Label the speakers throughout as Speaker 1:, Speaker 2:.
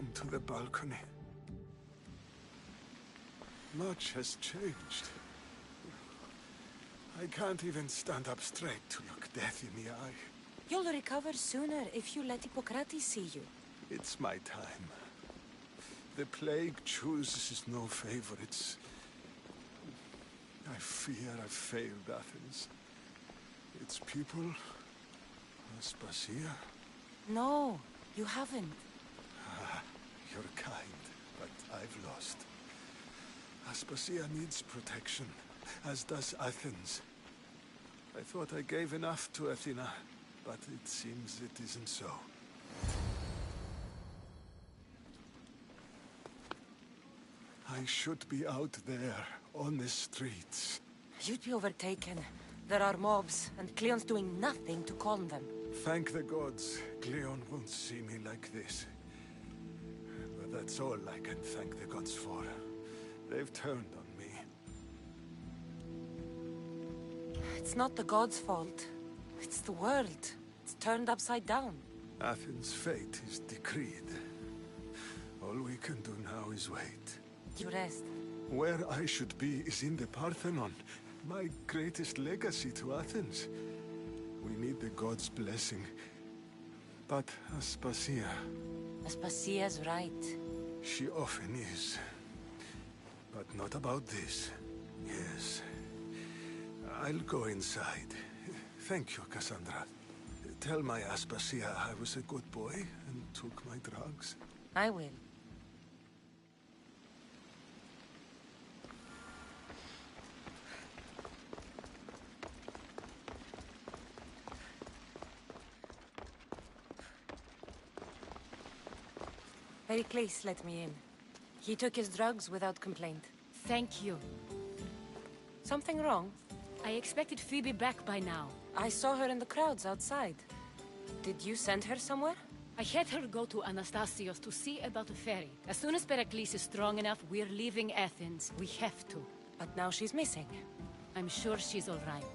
Speaker 1: come to the balcony. Much has changed. I can't even stand up straight to look death in the eye.
Speaker 2: You'll recover sooner if you let Hippocrates see you.
Speaker 1: It's my time. The plague chooses no favorites. I fear I've failed Athens. Its people, Aspasia.
Speaker 2: No, you haven't.
Speaker 1: Ah, you're kind, but I've lost. Aspasia needs protection, as does Athens. I thought I gave enough to Athena, but it seems it isn't so. I should be out there, on the streets.
Speaker 2: You'd be overtaken. There are mobs, and Cleon's doing nothing to calm them.
Speaker 1: Thank the gods, Cleon won't see me like this. But that's all I can thank the gods for. They've turned on me.
Speaker 2: It's not the gods' fault. It's the world. It's turned upside down.
Speaker 1: Athens' fate is decreed. All we can do now is wait.
Speaker 2: You rest.
Speaker 1: Where I should be is in the Parthenon, my greatest legacy to Athens. We need the gods' blessing. But Aspasia...
Speaker 2: Aspasia's right.
Speaker 1: She often is. But not about this. Yes. I'll go inside. Thank you, Cassandra. Tell my Aspasia I was a good boy and took my drugs.
Speaker 2: I will. Pericles let me in. He took his drugs without complaint.
Speaker 3: Thank you.
Speaker 2: Something wrong?
Speaker 3: I expected Phoebe back by now.
Speaker 2: I saw her in the crowds outside. Did you send her somewhere?
Speaker 3: I had her go to Anastasios to see about a ferry. As soon as Pericles is strong enough, we're leaving Athens. We have to.
Speaker 2: But now she's missing.
Speaker 3: I'm sure she's all right.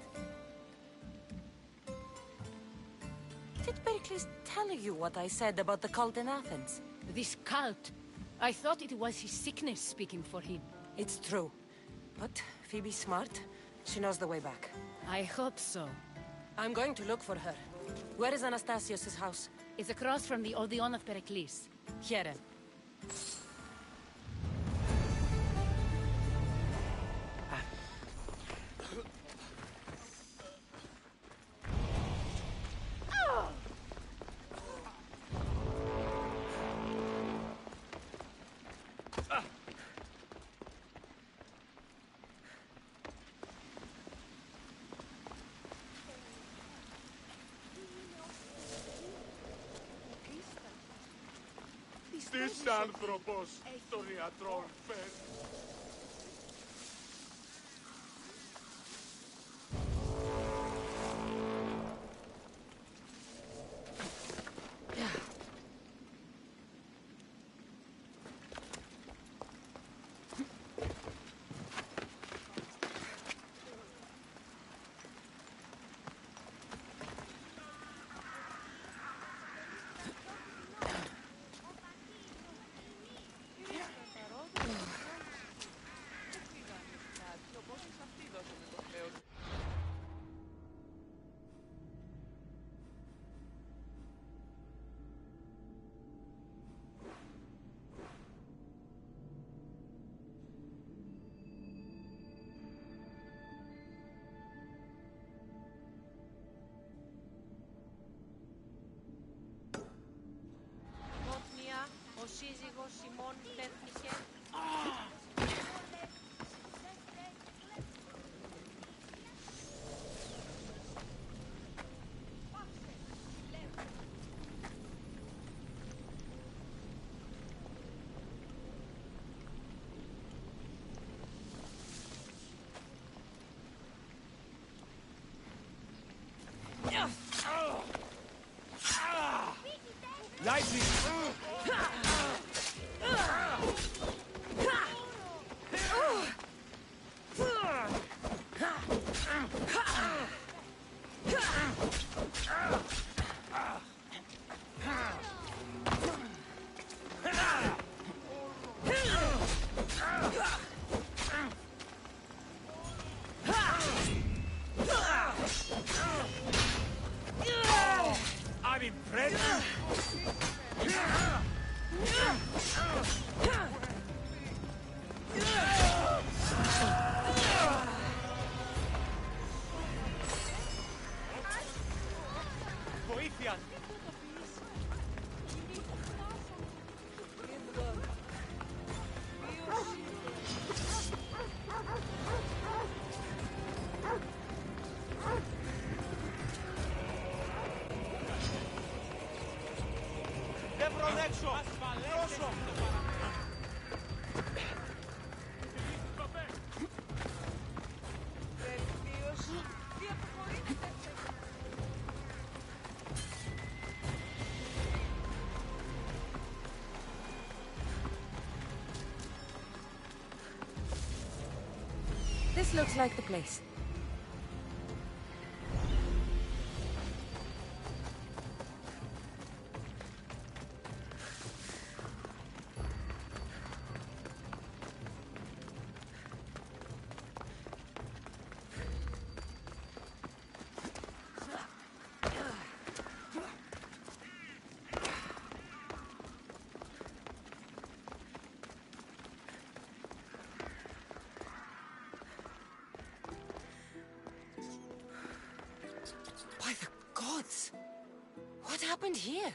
Speaker 2: Did Pericles tell you what I said about the cult in Athens?
Speaker 3: This cult. I thought it was his sickness speaking for him.
Speaker 2: It's true. But Phoebe's smart. She knows the way back.
Speaker 3: I hope so.
Speaker 2: I'm going to look for her. Where is Anastasios' house?
Speaker 3: It's across from the Odeon of Pericles.
Speaker 2: Here.
Speaker 4: This άνθρωπος των ιατρών φέρνει.
Speaker 5: Ο σύζυγος Σιμών πέθνηκε.
Speaker 4: Lightning! έξω! Δώσω!
Speaker 5: Βελτίωση. Τι αποχωρείτε.
Speaker 2: This looks like the place. By the gods! What happened here?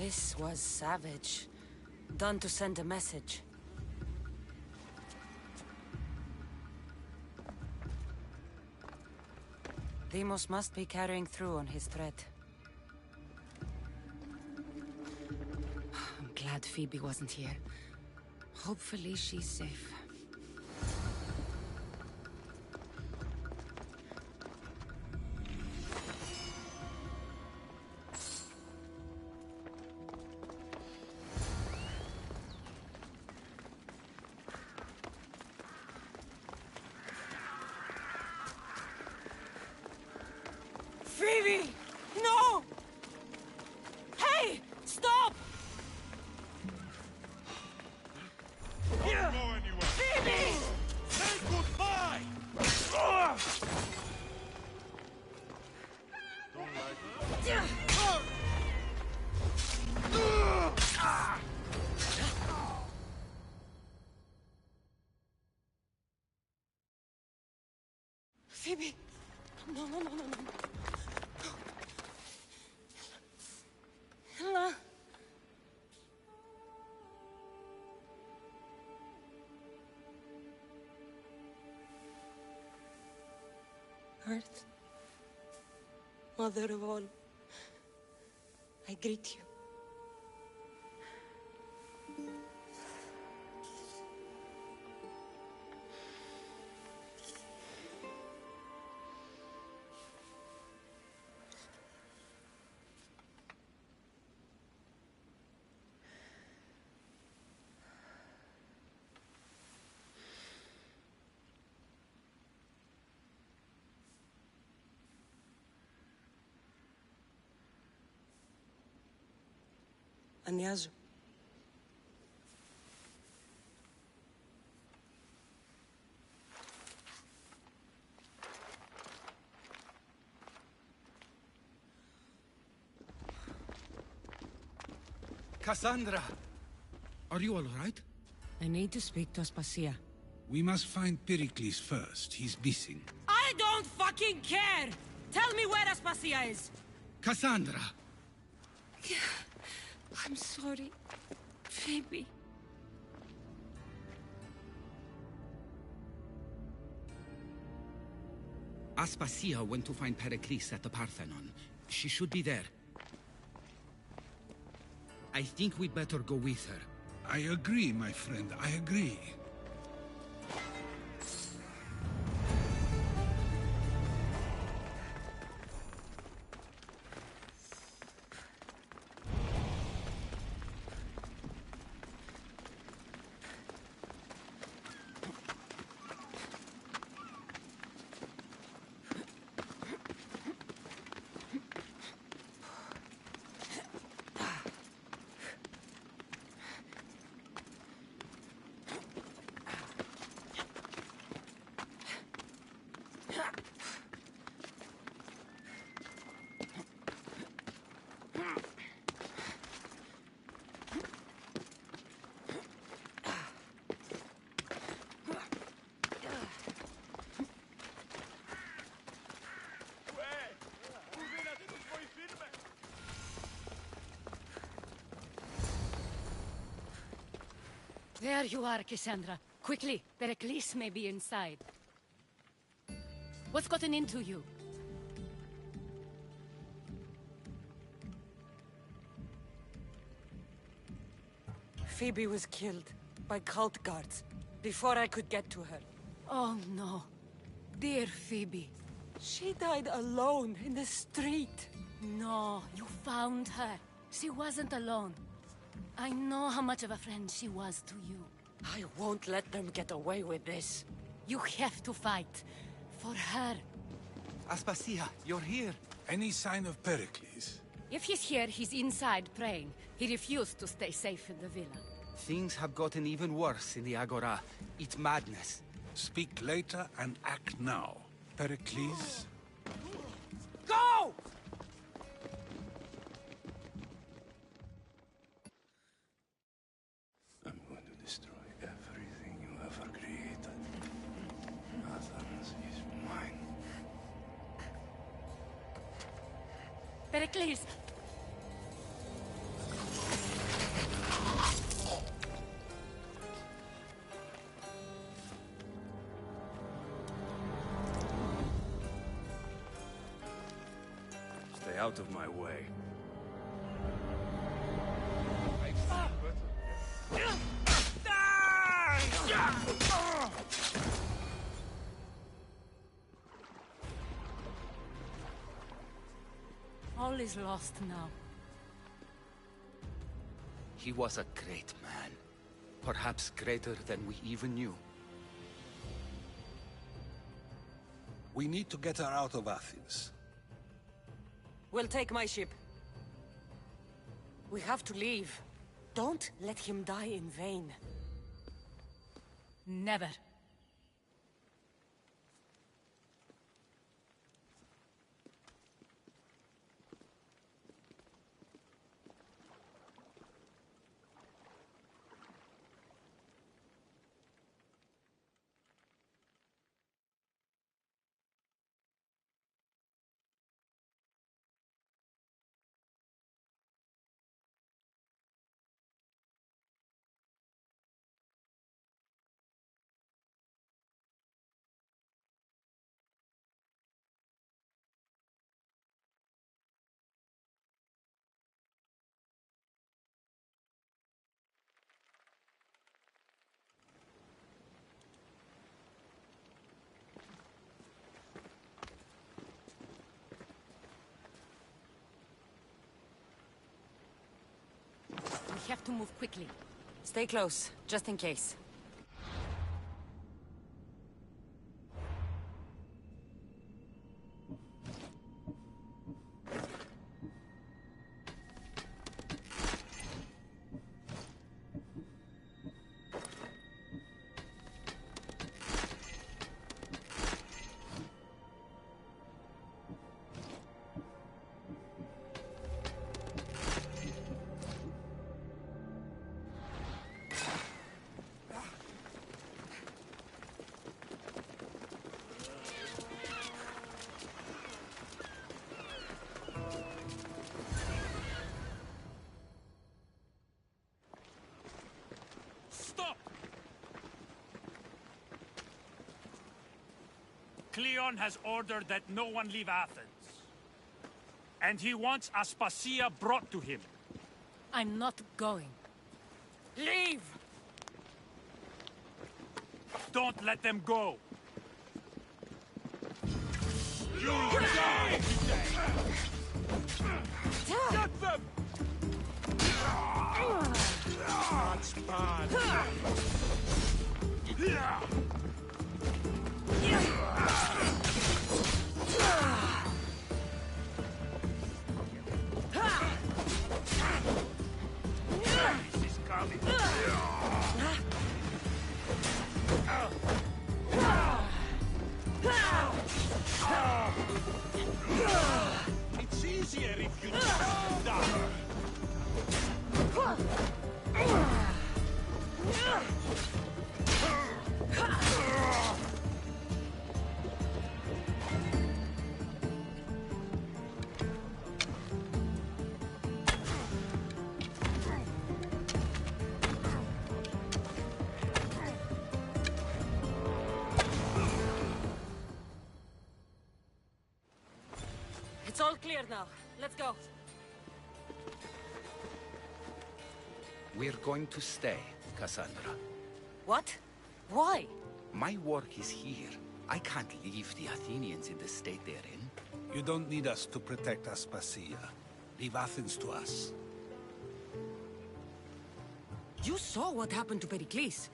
Speaker 2: This was savage. Done to send a message. Deimos must be carrying through on his threat. I'm glad Phoebe wasn't here. Hopefully she's safe. Phoebe! No! Hey! Stop!
Speaker 4: Don't go anywhere!
Speaker 2: Phoebe!
Speaker 4: Say goodbye! Don't like it.
Speaker 2: Phoebe! No, no, no, no, no. Ella. Earth, Mother of all, I greet you. Ανιάζω.
Speaker 6: Cassandra!
Speaker 7: Are you all right?
Speaker 2: I need to speak to Aspasia.
Speaker 7: We must find Pericles first. He's missing.
Speaker 2: I don't fucking care! Tell me where Aspasia is!
Speaker 7: Cassandra!
Speaker 2: I'm sorry, Phoebe.
Speaker 7: Aspasia went to find Pericles at the Parthenon. She should be there. I think we'd better go with her.
Speaker 6: I agree, my friend, I agree.
Speaker 3: There you are, Cassandra. Quickly, Pericles may be inside. What's gotten into you?
Speaker 2: Phoebe was killed by cult guards before I could get to her.
Speaker 3: Oh no. Dear Phoebe.
Speaker 2: She died alone in the street.
Speaker 3: No, you found her. She wasn't alone. I know how much of a friend she was to you.
Speaker 2: I won't let them get away with this.
Speaker 3: You have to fight. For her.
Speaker 6: Aspasia, you're here. Any sign of Pericles?
Speaker 3: If he's here, he's inside praying. He refused to stay safe in the villa.
Speaker 7: Things have gotten even worse in the Agora. It's madness.
Speaker 6: Speak later and act now. Pericles?
Speaker 2: Go!
Speaker 1: I'm going to destroy everything you ever created. Athens is mine.
Speaker 3: Pericles!
Speaker 1: Stay out of my way.
Speaker 3: All is lost now.
Speaker 7: He was a great man. Perhaps greater than we even knew.
Speaker 6: We need to get her out of Athens.
Speaker 2: We'll take my ship. We have to leave. Don't let him die in vain.
Speaker 3: Never. We have to move quickly.
Speaker 2: Stay close, just in case.
Speaker 4: Stop! Cleon has ordered that no one leave Athens. And he wants Aspasia brought to him.
Speaker 3: I'm not going.
Speaker 2: Leave!
Speaker 4: Don't let them go. You'll die today! Get them! That's bad. This is coming. It's easier if you don't die.
Speaker 2: It's all clear now. Let's go.
Speaker 7: We're going to stay, Cassandra.
Speaker 2: What? Why?
Speaker 7: My work is here. I can't leave the Athenians in the state they're in.
Speaker 6: You don't need us to protect Aspasia. Leave Athens to us.
Speaker 2: You saw what happened to Pericles.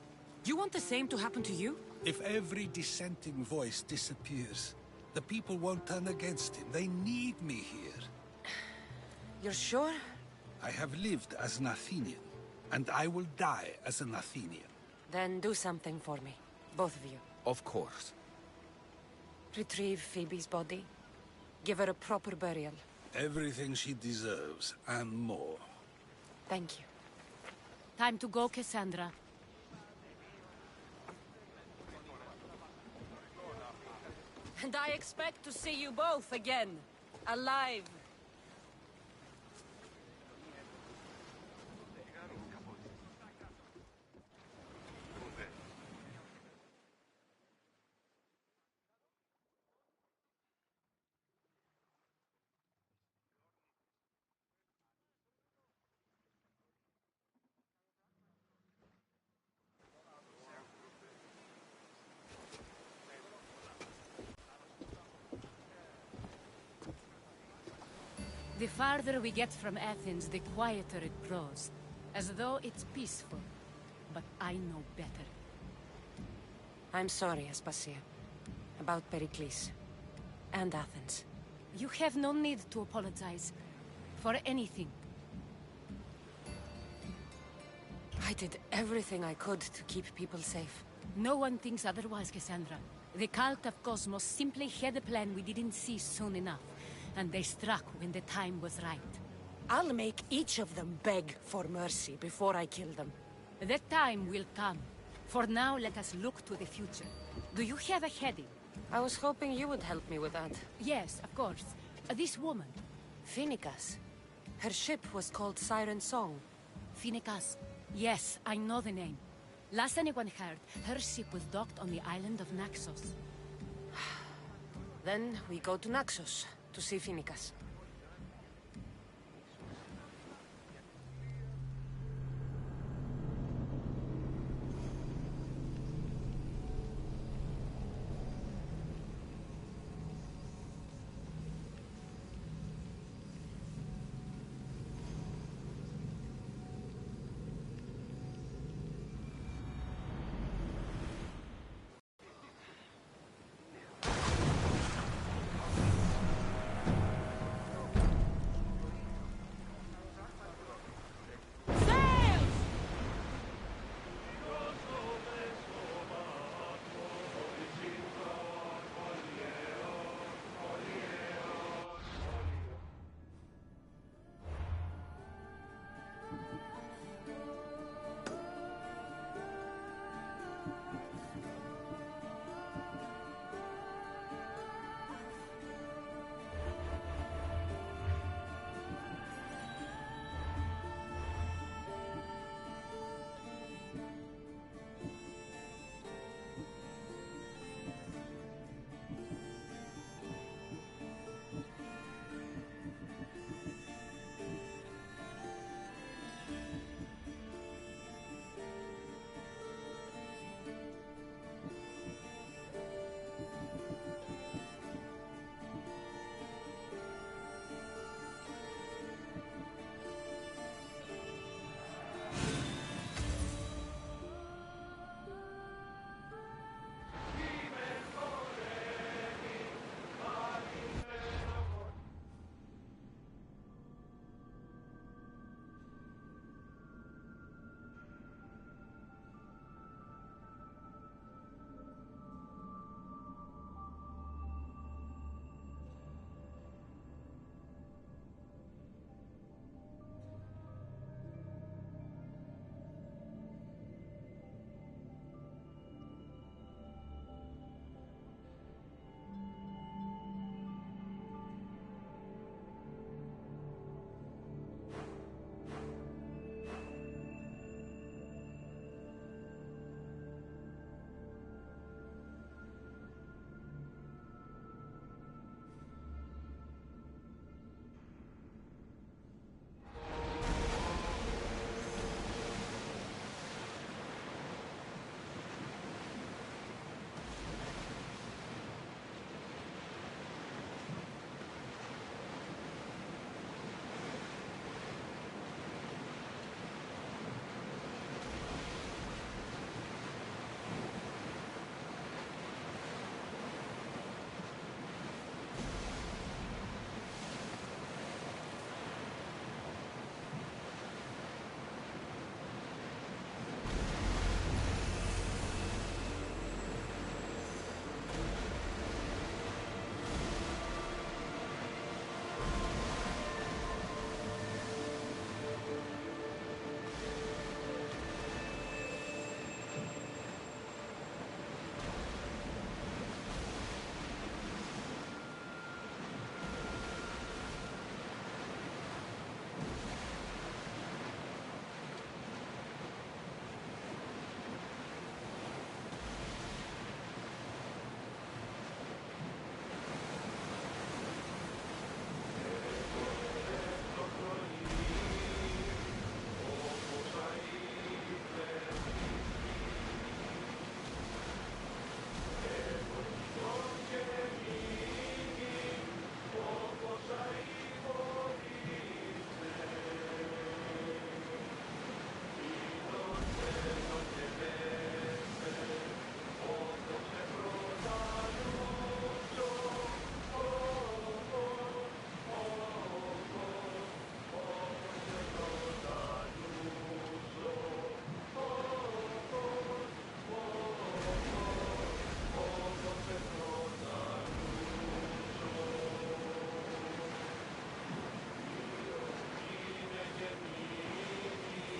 Speaker 2: You want the same to happen to you?
Speaker 6: If every dissenting voice disappears, the people won't turn against him. They need me here.
Speaker 2: You're sure?
Speaker 6: I have lived as an Athenian, and I will die as an Athenian.
Speaker 2: Then do something for me. Both of you.
Speaker 7: Of course.
Speaker 2: Retrieve Phoebe's body. Give her a proper burial.
Speaker 6: Everything she deserves, and more.
Speaker 2: Thank you.
Speaker 3: Time to go, Cassandra.
Speaker 2: And I expect to see you both again. Alive.
Speaker 3: The farther we get from Athens, the quieter it grows. As though it's peaceful. But I know better.
Speaker 2: I'm sorry, Aspasia. About Pericles. And Athens.
Speaker 3: You have no need to apologize. For anything.
Speaker 2: I did everything I could to keep people safe.
Speaker 3: No one thinks otherwise, Cassandra. The cult of Cosmos simply had a plan we didn't see soon enough. And they struck when the time was right.
Speaker 2: I'll make each of them beg for mercy before I kill them.
Speaker 3: That time will come. For now, let us look to the future. Do you have a heading?
Speaker 2: I was hoping you would help me with that.
Speaker 3: Yes, of course. This woman.
Speaker 2: Phoenicas. Her ship was called Siren Song.
Speaker 3: Phoenicas. Yes, I know the name. Last anyone heard, her ship was docked on the island of Naxos.
Speaker 2: Then we go to Naxos to see Phoenicas.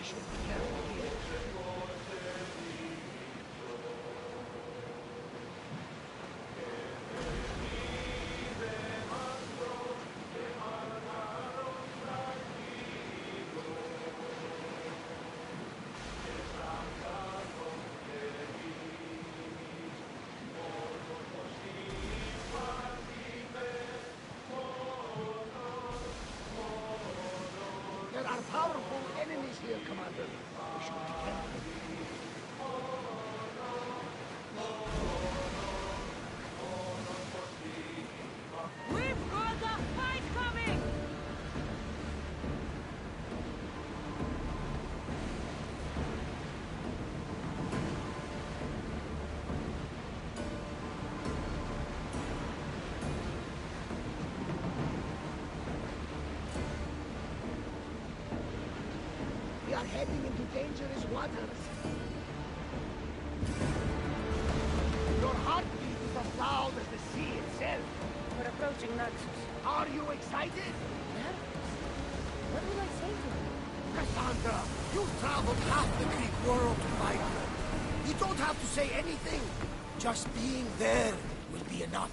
Speaker 8: should be careful here. There are powerful enemies here, Commander. We should be careful.
Speaker 5: We've got a fight coming!
Speaker 8: We are heading into dangerous waters. Your heartbeat is as loud as the sea itself.
Speaker 2: We're approaching Naxos.
Speaker 8: Are you excited?
Speaker 2: Nervous? What will I say to him?
Speaker 8: Cassandra, you've traveled half the Greek world to fight them. You don't have to say anything. Just being there will be enough.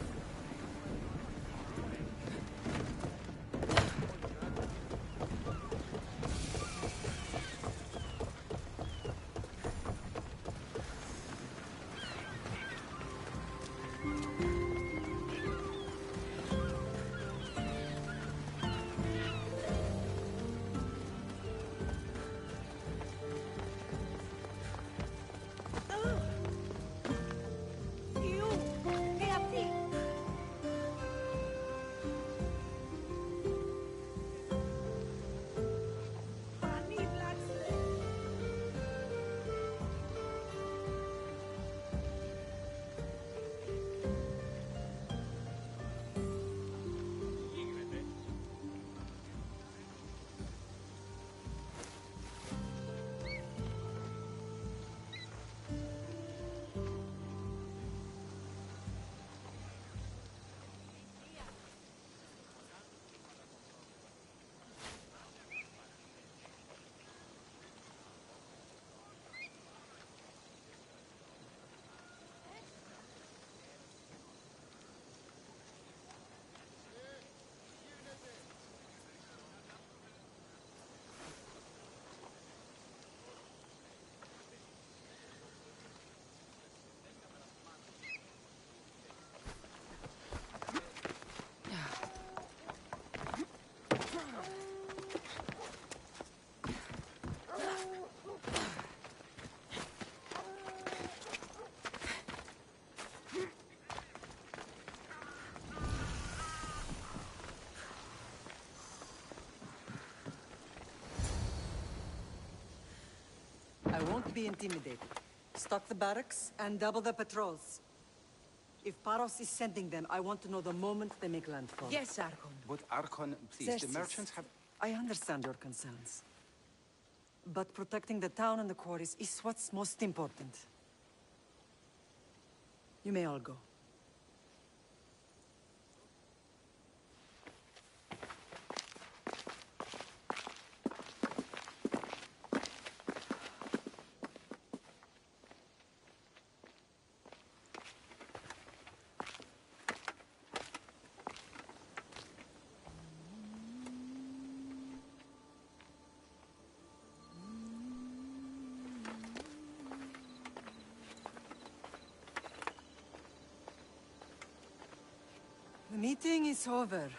Speaker 9: I won't be intimidated. Stock the barracks and double the patrols. If Paros is sending them, I want to know the moment they make landfall.
Speaker 2: Yes, Archon.
Speaker 7: But Archon, please,
Speaker 9: Xerxes,
Speaker 7: the merchants have...
Speaker 9: I understand your concerns. But protecting the town and the quarries is what's most important. You may all go. The meeting is over.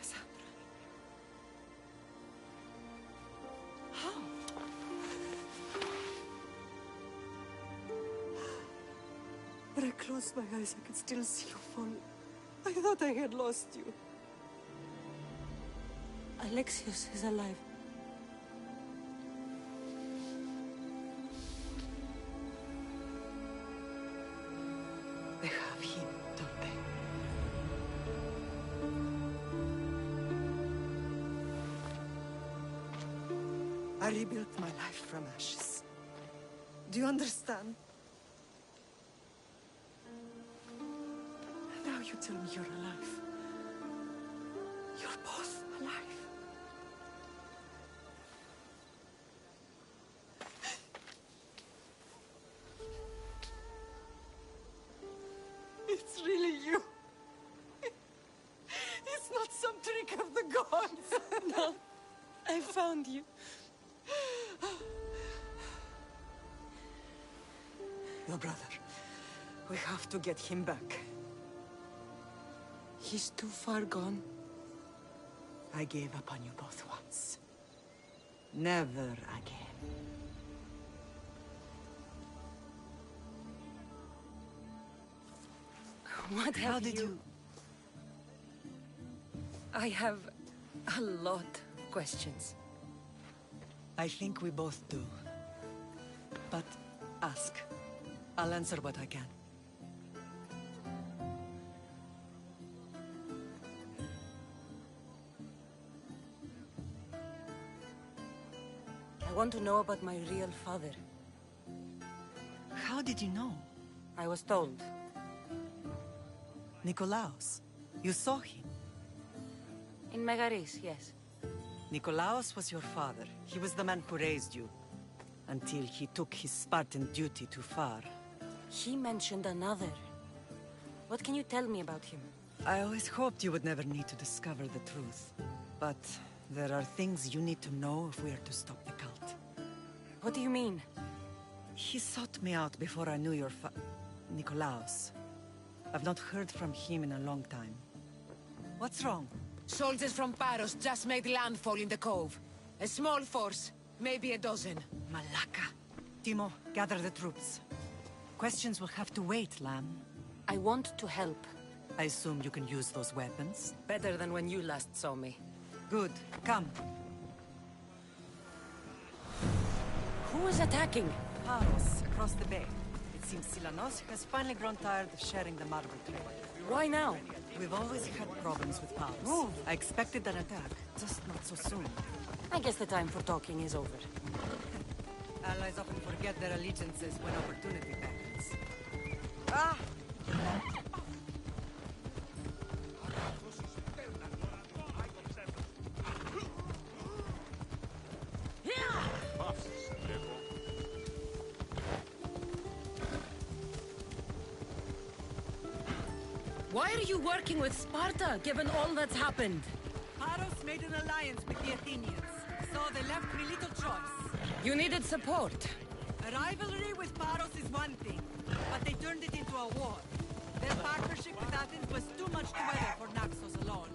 Speaker 9: Cassandra. How? When I closed my eyes, I could still see you fall. I thought I had lost you.
Speaker 2: Alexios is alive.
Speaker 9: They have him, don't they? I rebuilt my life from ashes. Do you understand? you tell me you're alive? You're both alive. It's really you. It's not some trick of the gods. No, I found you. Your brother. We have to get him back.
Speaker 2: He's too far gone.
Speaker 9: I gave up on you both once. Never again.
Speaker 2: What have
Speaker 9: How did you...
Speaker 2: I have a lot of questions.
Speaker 9: I think we both do. But ask. I'll answer what I can.
Speaker 2: I want to know about my real father.
Speaker 9: How did you know?
Speaker 2: I was told.
Speaker 9: Nikolaos. You saw him.
Speaker 2: In Megaris, yes.
Speaker 9: Nikolaos was your father. He was the man who raised you. Until he took his Spartan duty too far.
Speaker 2: He mentioned another. What can you tell me about him?
Speaker 9: I always hoped you would never need to discover the truth. But there are things you need to know if we are to stop the cult.
Speaker 2: What do you mean?
Speaker 9: He sought me out before I knew your Nikolaos. I've not heard from him in a long time. What's wrong?
Speaker 5: Soldiers from Paros just made landfall in the cove. A small force, maybe a dozen.
Speaker 9: Malaka. Timo, gather the troops. Questions will have to wait, Lamb.
Speaker 2: I want to help.
Speaker 9: I assume you can use those weapons?
Speaker 2: Better than when you last saw me.
Speaker 9: Good. Come.
Speaker 2: Who is attacking?
Speaker 9: Paros, across the bay. It seems Silanos has finally grown tired of sharing the marble trade.
Speaker 2: Why now?
Speaker 9: We've always had problems with Paros.
Speaker 2: Move.
Speaker 9: I expected an attack, just not so soon.
Speaker 2: I guess the time for talking is over.
Speaker 9: Allies often forget their allegiances when opportunity beckons. Ah!
Speaker 2: Why are you working with Sparta, given all that's happened?
Speaker 9: Paros made an alliance with the Athenians, so they left me little choice.
Speaker 2: You needed support.
Speaker 9: A rivalry with Paros is one thing, but they turned it into a war. Their partnership with Athens was too much to weather for Naxos alone.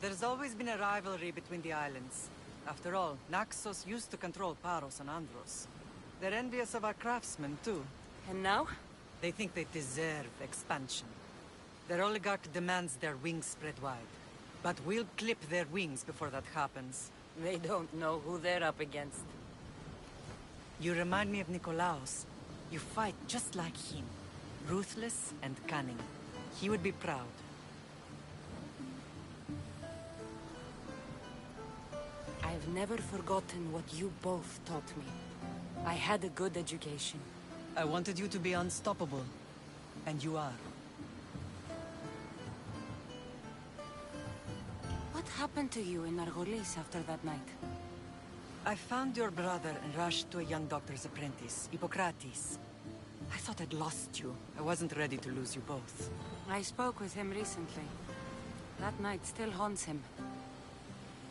Speaker 9: There's always been a rivalry between the islands. After all, Naxos used to control Paros and Andros. They're envious of our craftsmen, too.
Speaker 2: And now?
Speaker 9: They think they deserve expansion. Their oligarch demands their wings spread wide. But we'll clip their wings before that happens.
Speaker 2: They don't know who they're up against.
Speaker 9: You remind me of Nikolaos. You fight just like him. Ruthless and cunning. He would be proud.
Speaker 2: I've never forgotten what you both taught me. I had a good education.
Speaker 9: I wanted you to be unstoppable. And you are.
Speaker 2: What happened to you in Argolis after that night?
Speaker 9: I found your brother and rushed to a young doctor's apprentice, Hippocrates. I thought I'd lost you. I wasn't ready to lose you both.
Speaker 2: I spoke with him recently. That night still haunts him.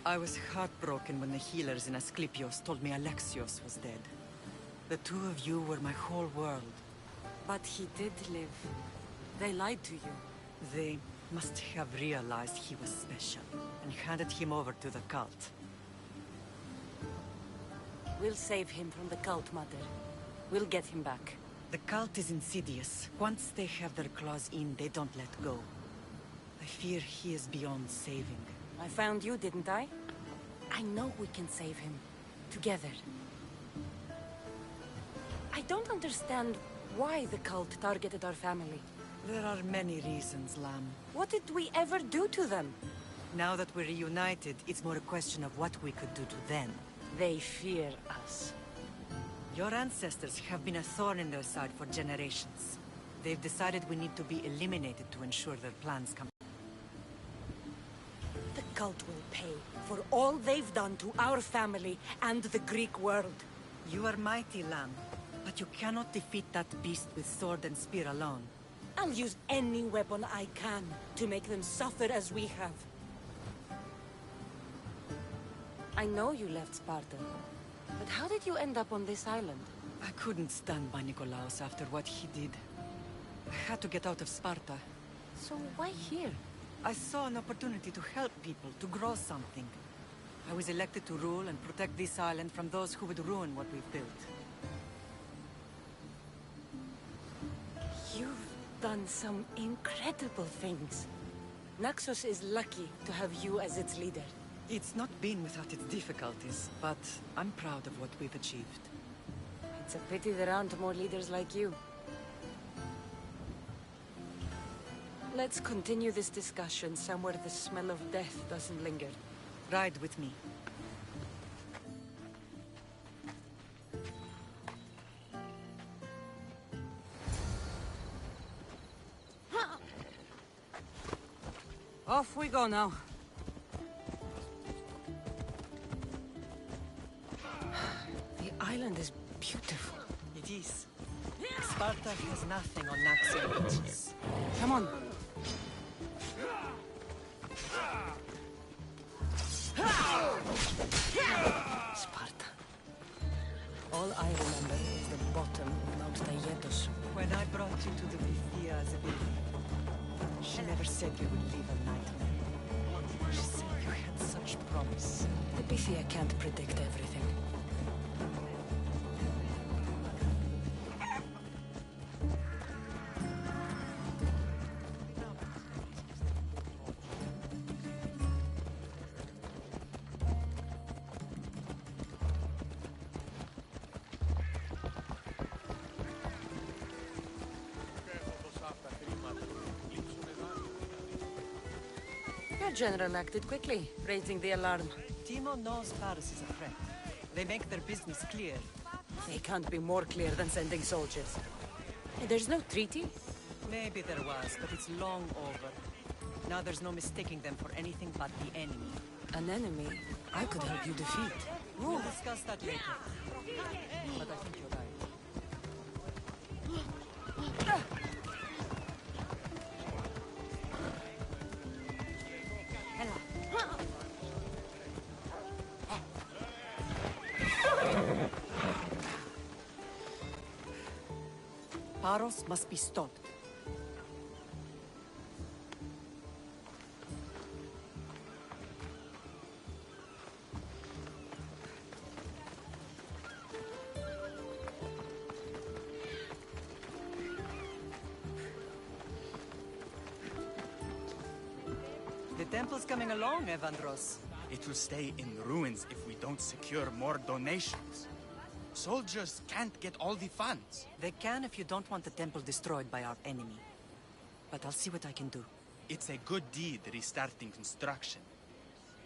Speaker 9: I was heartbroken when the healers in Asclepios told me Alexios was dead. The two of you were my whole world.
Speaker 2: But he did live. They lied to you.
Speaker 9: They must have realized he was special and handed him over to the cult.
Speaker 2: We'll save him from the cult, Mother. We'll get him back.
Speaker 9: The cult is insidious. Once they have their claws in, they don't let go. I fear he is beyond saving.
Speaker 2: I found you, didn't I? I know we can save him. Together. I don't understand why the cult targeted our family.
Speaker 9: There are many reasons, Lamb.
Speaker 2: What did we ever do to them?
Speaker 9: Now that we're reunited, it's more a question of what we could do to them.
Speaker 2: They fear us.
Speaker 9: Your ancestors have been a thorn in their side for generations. They've decided we need to be eliminated to ensure their plans come.
Speaker 2: The cult will pay for all they've done to our family and the Greek world.
Speaker 9: You are mighty, Lamb, but you cannot defeat that beast with sword and spear alone.
Speaker 2: I'll use any weapon I can to make them suffer as we have. I know you left Sparta, but how did you end up on this island?
Speaker 9: I couldn't stand by Nikolaos after what he did. I had to get out of Sparta.
Speaker 2: So why here?
Speaker 9: I saw an opportunity to help people, to grow something. I was elected to rule and protect this island from those who would ruin what we've built.
Speaker 2: You've done some incredible things. Naxos is lucky to have you as its leader.
Speaker 9: It's not been without its difficulties, but I'm proud of what we've achieved.
Speaker 2: It's a pity there aren't more leaders like you. Let's continue this discussion somewhere the smell of death doesn't linger.
Speaker 9: Ride with me.
Speaker 2: Off we go now. The island is beautiful.
Speaker 9: It is. Sparta has nothing on Naxos beaches.
Speaker 2: Come on. Sparta. All I remember is the bottom of Mount Taygetos.
Speaker 9: When I brought you to the Pythia as a baby, she never said you would leave a nightmare. She said you had such promise.
Speaker 2: The Pythia can't predict everything. Your general acted quickly, raising the alarm.
Speaker 9: Timo knows Paris is a threat. They make their business clear.
Speaker 2: They can't be more clear than sending soldiers. There's no treaty?
Speaker 9: Maybe there was, but it's long over. Now there's no mistaking them for anything but the enemy.
Speaker 2: An enemy I could help you defeat.
Speaker 9: We'll discuss that later. But I think you're right. Paros must be stopped. temple's coming along, Evandros.
Speaker 7: It will stay in ruins if we don't secure more donations. Soldiers can't get all the funds.
Speaker 9: They can if you don't want the temple destroyed by our enemy. But I'll see what I can do.
Speaker 7: It's a good deed restarting construction.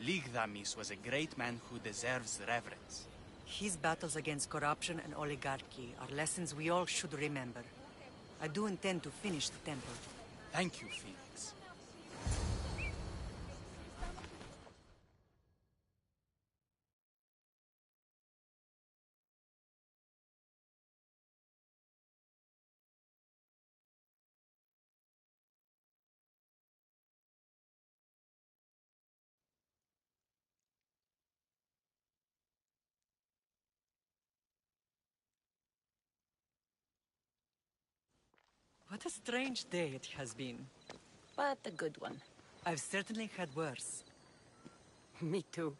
Speaker 7: Ligdamis was a great man who deserves reverence.
Speaker 9: His battles against corruption and oligarchy are lessons we all should remember. I do intend to finish the temple.
Speaker 7: Thank you, Phoenix.
Speaker 9: What a strange day it has been.
Speaker 2: But a good one.
Speaker 9: I've certainly had worse.
Speaker 2: Me too.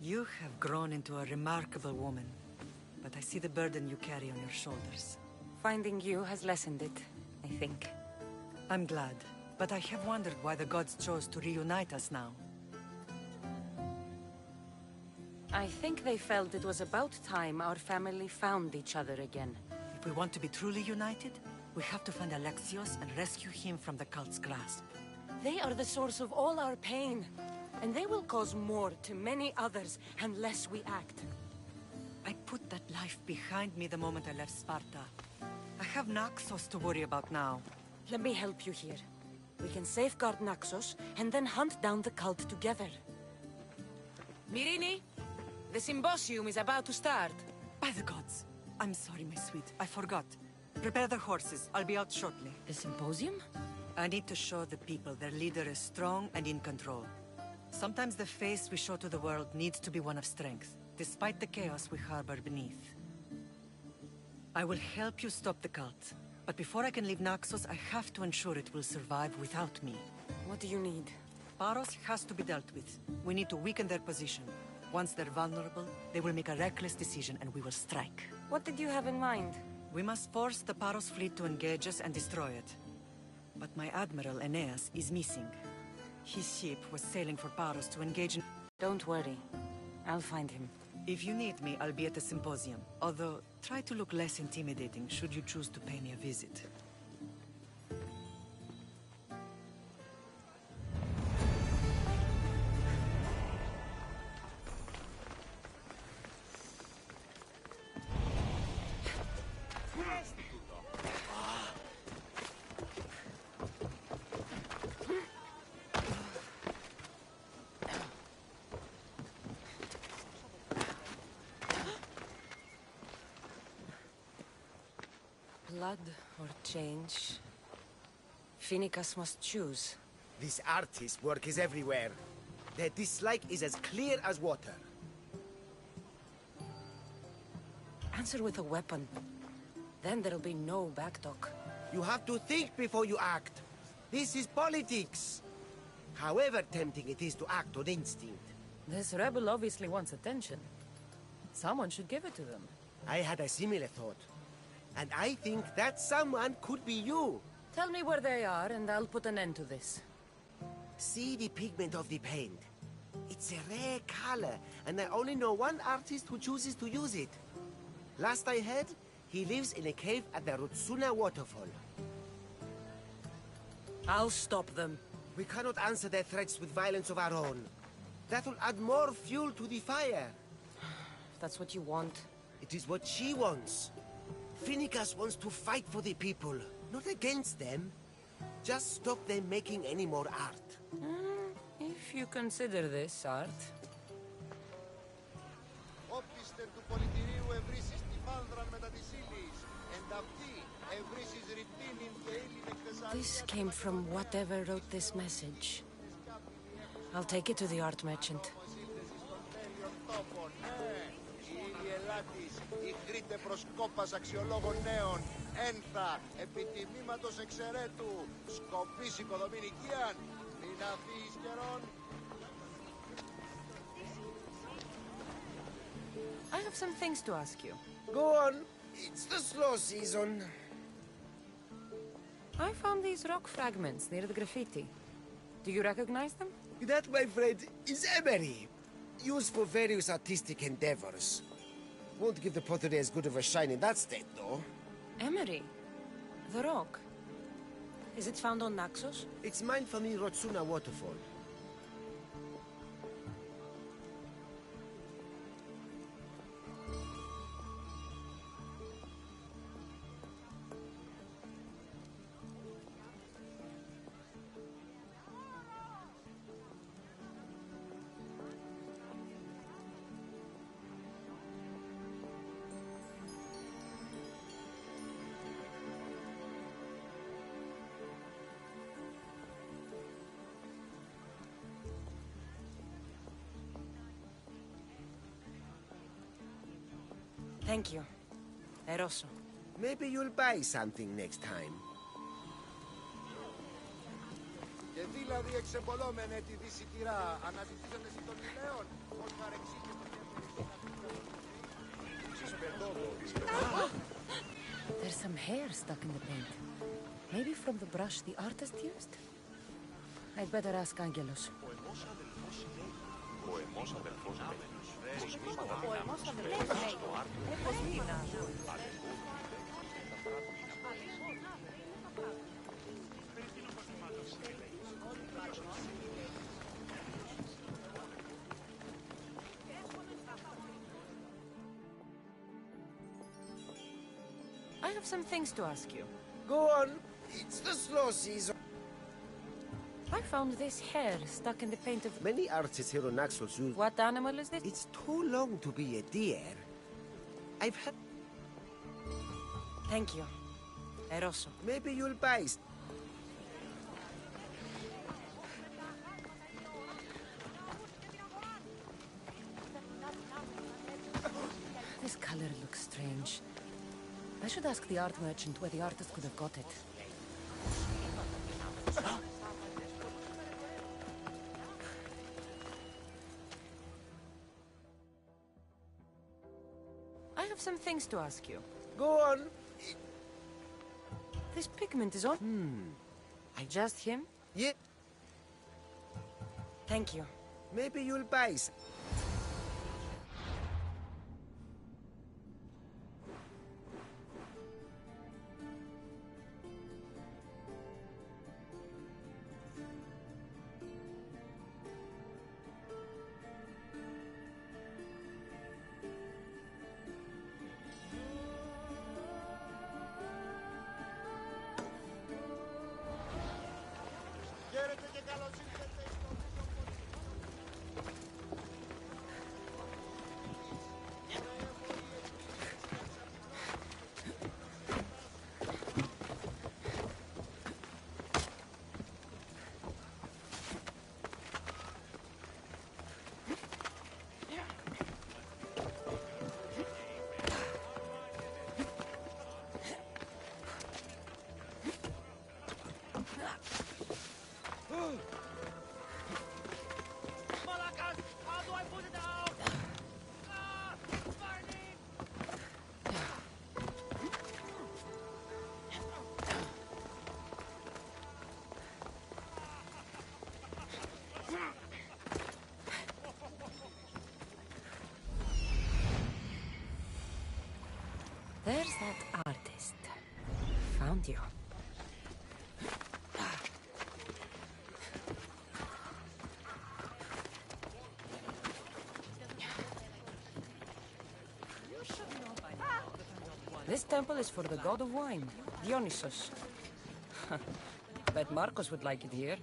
Speaker 9: You have grown into a remarkable woman, but I see the burden you carry on your shoulders.
Speaker 2: Finding you has lessened it, I think.
Speaker 9: I'm glad, but I have wondered why the gods chose to reunite us now.
Speaker 2: I think they felt it was about time our family found each other again.
Speaker 9: If we want to be truly united, we have to find Alexios and rescue him from the cult's grasp.
Speaker 2: They are the source of all our pain, and they will cause more to many others unless we act.
Speaker 9: I put that life behind me the moment I left Sparta. I have Naxos to worry about now.
Speaker 2: Let me help you here. We can safeguard Naxos and then hunt down the cult together. Myrrine, the symposium is about to start.
Speaker 9: By the gods! I'm sorry, my sweet. I forgot. Prepare the horses. I'll be out shortly.
Speaker 2: The symposium?
Speaker 9: I need to show the people their leader is strong and in control. Sometimes the face we show to the world needs to be one of strength, despite the chaos we harbor beneath. I will help you stop the cult. But before I can leave Naxos, I have to ensure it will survive without me.
Speaker 2: What do you need?
Speaker 9: Paros has to be dealt with. We need to weaken their position. Once they're vulnerable, they will make a reckless decision and we will strike.
Speaker 2: What did you have in mind?
Speaker 9: We must force the Paros fleet to engage us and destroy it. But my admiral, Aeneas, is missing. His ship was sailing for Paros to engage in...
Speaker 2: Don't worry. I'll find him.
Speaker 9: If you need me, I'll be at the symposium. Although, try to look less intimidating should you choose to pay me a visit.
Speaker 2: Blood or change? Phoenix must choose.
Speaker 8: This artist's work is everywhere. Their dislike is as clear as water.
Speaker 2: Answer with a weapon. Then there'll be no backtalk.
Speaker 8: You have to think before you act. This is politics. However tempting it is to act on instinct.
Speaker 2: This rebel obviously wants attention. Someone should give it to them.
Speaker 8: I had a similar thought. And I think that someone could be you.
Speaker 2: Tell me where they are and I'll put an end to this.
Speaker 8: See the pigment of the paint. It's a rare color, and I only know one artist who chooses to use it. Last I heard, he lives in a cave at the Rutsuna waterfall.
Speaker 2: I'll stop them.
Speaker 8: We cannot answer their threats with violence of our own. That will add more fuel to the fire.
Speaker 2: If that's what you want.
Speaker 8: It is what she wants. Phoenix wants to fight for the people, not against them. Just stop them making any more art.
Speaker 2: If you consider this art. This came from whatever wrote this message. I'll take it to the art merchant.
Speaker 10: Ηχρείται προς κόπας αξιολόγων νέων. Ένθα, επιτιμήματος εξαιρέτου. Σκοπής οικοδομή νοικίαν. Μην αφήσεις καιρόν.
Speaker 2: I have some things to ask you.
Speaker 8: Go on. It's the slow season.
Speaker 2: I found these rock fragments near the graffiti. Do Do you recognize them?
Speaker 8: That, my friend, is emery. Used for various artistic endeavors. Won't give the pottery as good of a shine in that state, though.
Speaker 2: Emery? The rock? Is it found on Naxos?
Speaker 8: It's mined from the Rotsuna waterfall.
Speaker 2: Thank you. Eroso.
Speaker 8: Maybe you'll buy something next time.
Speaker 10: Και δηλαδή εξεμπολόμενε τη δυσιτηρά, αναζητήσατε εσύ των Λιλέων, ως παρεξήγησε
Speaker 3: There's some hair stuck in the paint. Maybe from the brush the artist used? I'd better ask Angelos.
Speaker 2: I have some things to ask you.
Speaker 8: Go on. It's the slow season.
Speaker 2: I found this hair stuck in the paint of...
Speaker 8: Many artists here on Naxos use...
Speaker 2: What animal is this?
Speaker 8: It's too long to be a deer. I've had...
Speaker 2: Thank you. Eroso.
Speaker 8: Maybe you'll buy...
Speaker 3: This color looks strange. I should ask the art merchant where the artist could have got it.
Speaker 2: I have some things to ask you.
Speaker 8: Go on.
Speaker 2: This pigment is on... Just him?
Speaker 8: Yeah.
Speaker 2: Thank you.
Speaker 8: Maybe you'll buy some...
Speaker 10: Χαίρετε και καλώς ήρθατε στο
Speaker 2: There's that artist. Found you. This temple is for the god of wine, Dionysos. Bet Marcos would like it here.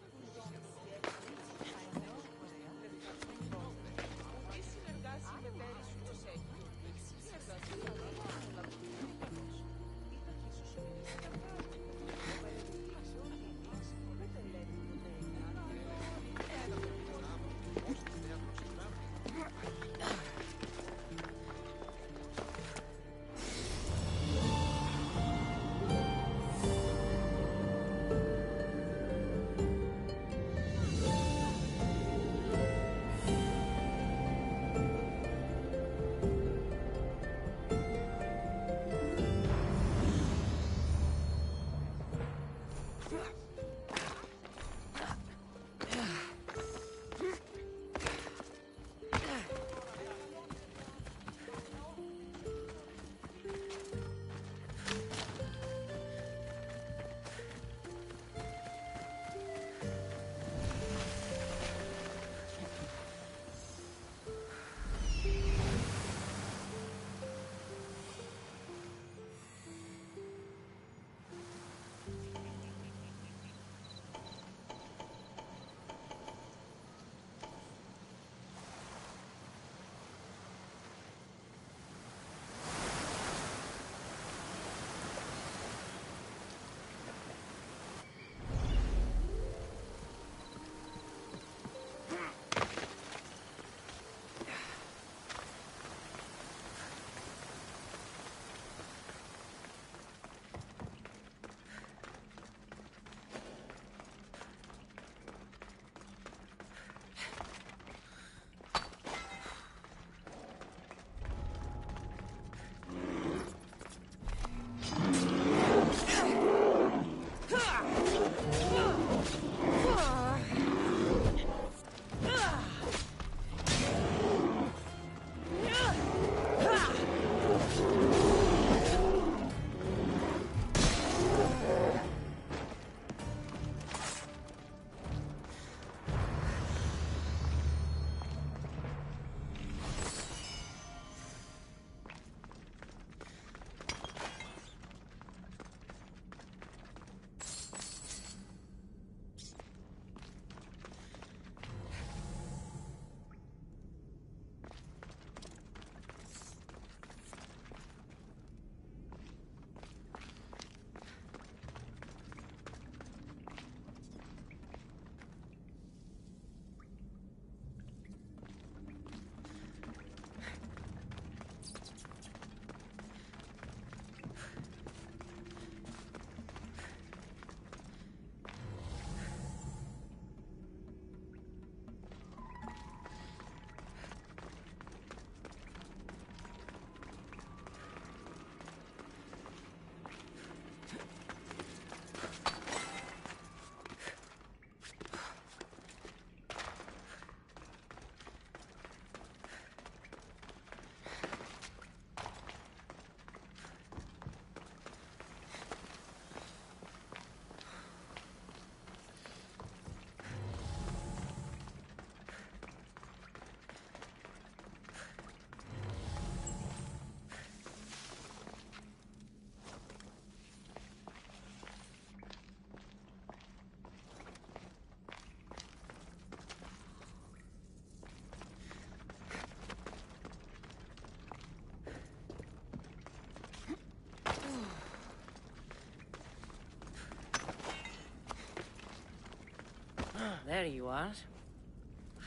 Speaker 2: There you are.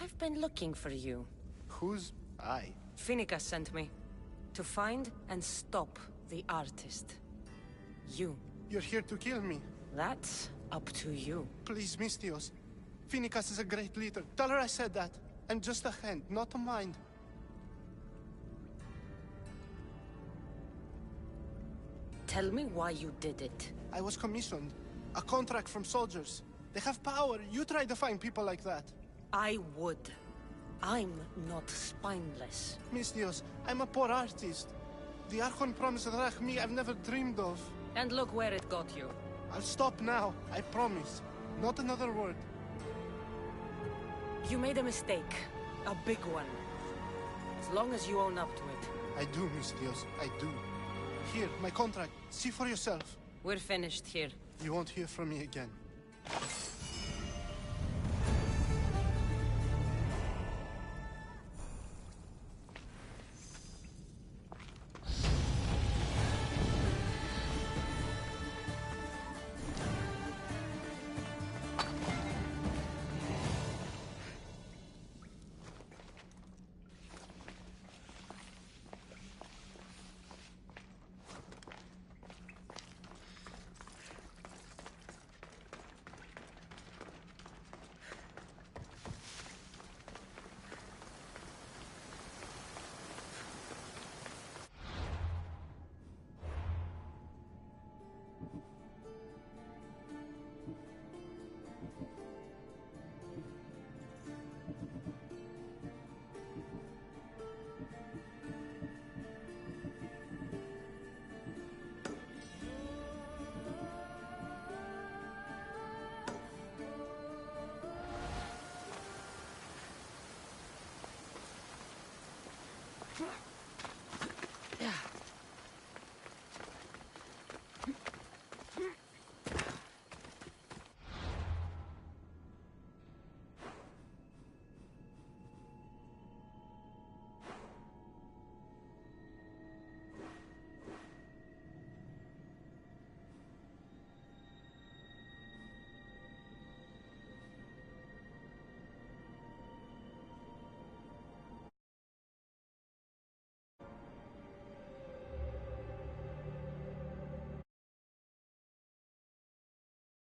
Speaker 2: I've been looking for you.
Speaker 11: Who's I?
Speaker 2: Finicus sent me. To find and stop the artist. You.
Speaker 11: You're here to kill me.
Speaker 2: That's up to you.
Speaker 11: Please, Mistios. Finicus is a great leader. Tell her I said that. I'm just a hand, not a mind.
Speaker 2: Tell me why you did it.
Speaker 11: I was commissioned. A contract from soldiers. They have power. You try to find people like that.
Speaker 2: I would. I'm not spineless.
Speaker 11: Mistios, I'm a poor artist. The Archon promised Rach me I've never dreamed of.
Speaker 2: And look where it got you.
Speaker 11: I'll stop now, I promise. Not another word.
Speaker 2: You made a mistake. A big one. As long as you own up to it.
Speaker 11: I do, Mistios, I do. Here, my contract. See for yourself.
Speaker 2: We're finished here.
Speaker 11: You won't hear from me again.